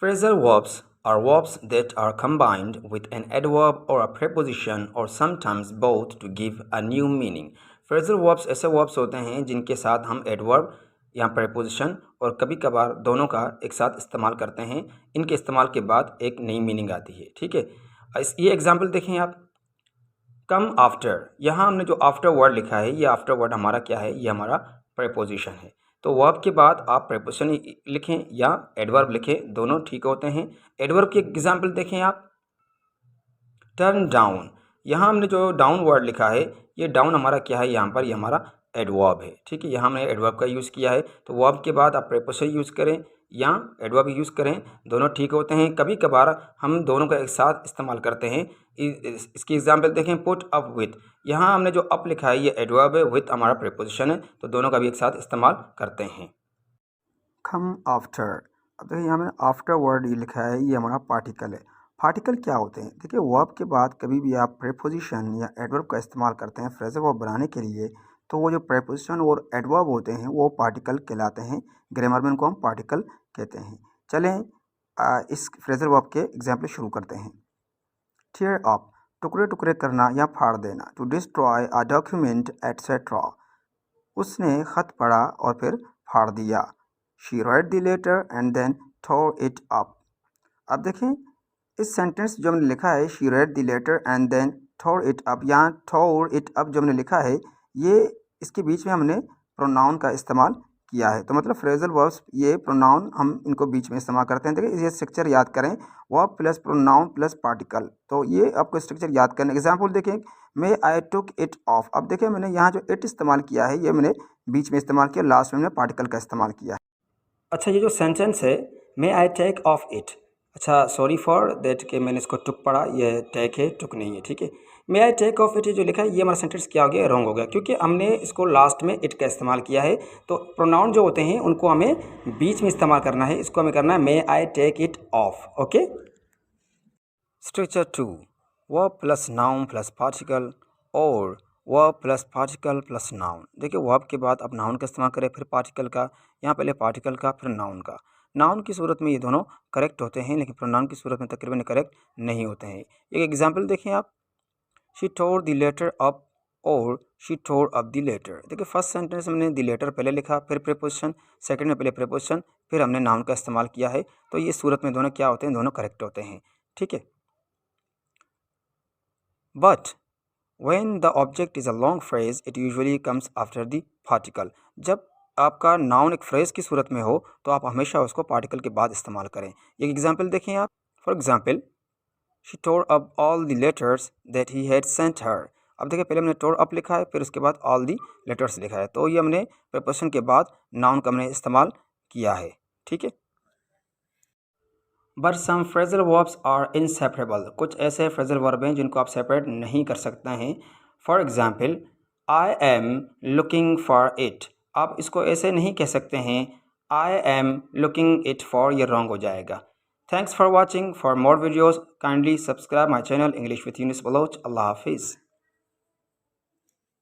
Phrasal verbs are verbs that are combined with an adverb or a preposition or sometimes both to give a new meaning. Phrasal verbs ऐसे verbs होते हैं जिनके साथ हम adverb या preposition और कभी कभार दोनों का एक साथ इस्तेमाल करते हैं। इनके इस्तेमाल के बाद एक नई मीनिंग आती है। ठीक है, ये एग्जाम्पल देखें आप। कम आफ्टर, यहाँ हमने जो आफ्टर वर्ड लिखा है, ये आफ्टर वर्ड हमारा क्या है? ये हमारा प्रेपोजिशन है। तो वर्ब के बाद आप प्रेपोजिशन लिखें या एडवर्ब लिखें, दोनों ठीक होते हैं। एडवर्ब की एग्जाम्पल देखें आप। टर्न डाउन, यहाँ हमने जो डाउन वर्ड लिखा है, ये डाउन हमारा क्या है? यहाँ पर ये हमारा एडवर्ब है। ठीक है, यहाँ हमने एडवर्ब का यूज़ किया है। तो वर्ब के बाद आप प्रेपोजिशन यूज़ करें या एडवर्ब यूज़ करें, दोनों ठीक होते हैं। कभी कभार हम दोनों का एक साथ इस्तेमाल करते हैं। इसकी एग्जाम्पल देखें। पुट अप विथ, यहाँ हमने जो अप लिखा है ये एडवर्ब है, विथ हमारा प्रेपोजिशन है, तो दोनों का भी एक साथ इस्तेमाल करते हैं। कम आफ्टर, अब देखिए यहाँ मैंने आफ्टर वर्ड ये लिखा है, ये हमारा पार्टिकल है। पार्टिकल क्या होते हैं? देखिए वर्ब के बाद कभी भी आप प्रेपोजिशन या एडवर्ब का इस्तेमाल करते हैं फ्रेजल वर्ब बनाने के लिए, तो वो जो प्रेपोजिशन और एडवर्ब होते हैं वो पार्टिकल कहलाते हैं। ग्रामर में उनको हम पार्टिकल कहते हैं। चलें इस फ्रेजल वर्ब के एग्जाम्पल शुरू करते हैं। टीयर अप, टुकड़े टुकड़े करना या फाड़ देना। To destroy a document etcetera, उसने खत पढ़ा और फिर फाड़ दिया। She read the letter and then tore it up। अब देखें इस सेंटेंस जो हमने लिखा है, she read the letter and then tore it up, यहाँ tore it up जो हमने लिखा है, ये इसके बीच में हमने प्रोनाउन का इस्तेमाल किया है। तो मतलब फ्रेजल वर्ब्स ये प्रोनाउन हम इनको बीच में इस्तेमाल करते हैं। देखिए ये स्ट्रक्चर याद करें, verb plus pronoun plus particle, तो ये आपको स्ट्रक्चर याद करना। एग्जाम्पल देखें, मे आई टुक इट ऑफ। अब देखिए मैंने यहाँ जो इट इस्तेमाल किया है, ये मैंने बीच में इस्तेमाल किया, लास्ट में मैंने पार्टिकल का इस्तेमाल किया है। अच्छा, ये जो सेंटेंस है, may I take off it, अच्छा सॉरी फॉर दैट कि मैंने इसको टुक पढ़ा, ये टेक है, टुक नहीं है। ठीक है, may I take off it जो लिखा है, ये हमारा सेंटेंस क्या हो गया? रॉन्ग हो गया, क्योंकि हमने इसको लास्ट में इट का इस्तेमाल किया है। तो प्रोनाउन जो होते हैं उनको हमें बीच में इस्तेमाल करना है। इसको हमें करना है may I take it off. Okay. Structure 2, verb plus noun plus particle और verb plus particle plus noun. देखिए वर्ब के बाद अब नाउन का इस्तेमाल करें, फिर पार्टिकल का, यहाँ पहले पार्टिकल का फिर नाउन का। नाउन की सूरत में ये दोनों करेक्ट होते हैं, लेकिन प्रोनाउन की सूरत में तकरीबन करेक्ट नहीं होते हैं। एक एग्जांपल देखें आप। She tore the letter up और she tore up the letter. देखिए फर्स्ट सेंटेंस में हमने द लेटर पहले लिखा, फिर प्रीपोजिशन, सेकंड में पहले प्रीपोजिशन, फिर हमने नाउन का इस्तेमाल किया है। तो ये सूरत में दोनों क्या होते हैं? दोनों करेक्ट होते हैं। ठीक है। But when the object is a long phrase, it usually comes after the particle। जब आपका नाउन एक फ्रेज की सूरत में हो तो आप हमेशा उसको पार्टिकल के बाद इस्तेमाल करें। एक एग्जांपल देखें आप। For example, she tore up all the letters that he had sent her। अब देखिए पहले हमने tore up लिखा है, फिर उसके बाद all the letters लिखा है, तो ये हमने प्रीपोजिशन के बाद नाउन का हमने इस्तेमाल किया है। ठीक है। But some phrasal verbs are inseparable, कुछ ऐसे फ्रेजल वर्ब हैं जिनको आप सेपरेट नहीं कर सकते हैं। For example, I am looking for it, आप इसको ऐसे नहीं कह सकते हैं I am looking it for, ये रॉन्ग हो जाएगा। Thanks for watching. For more videos kindly subscribe my channel English with Younis Baloch. अल्लाह हाफिज़।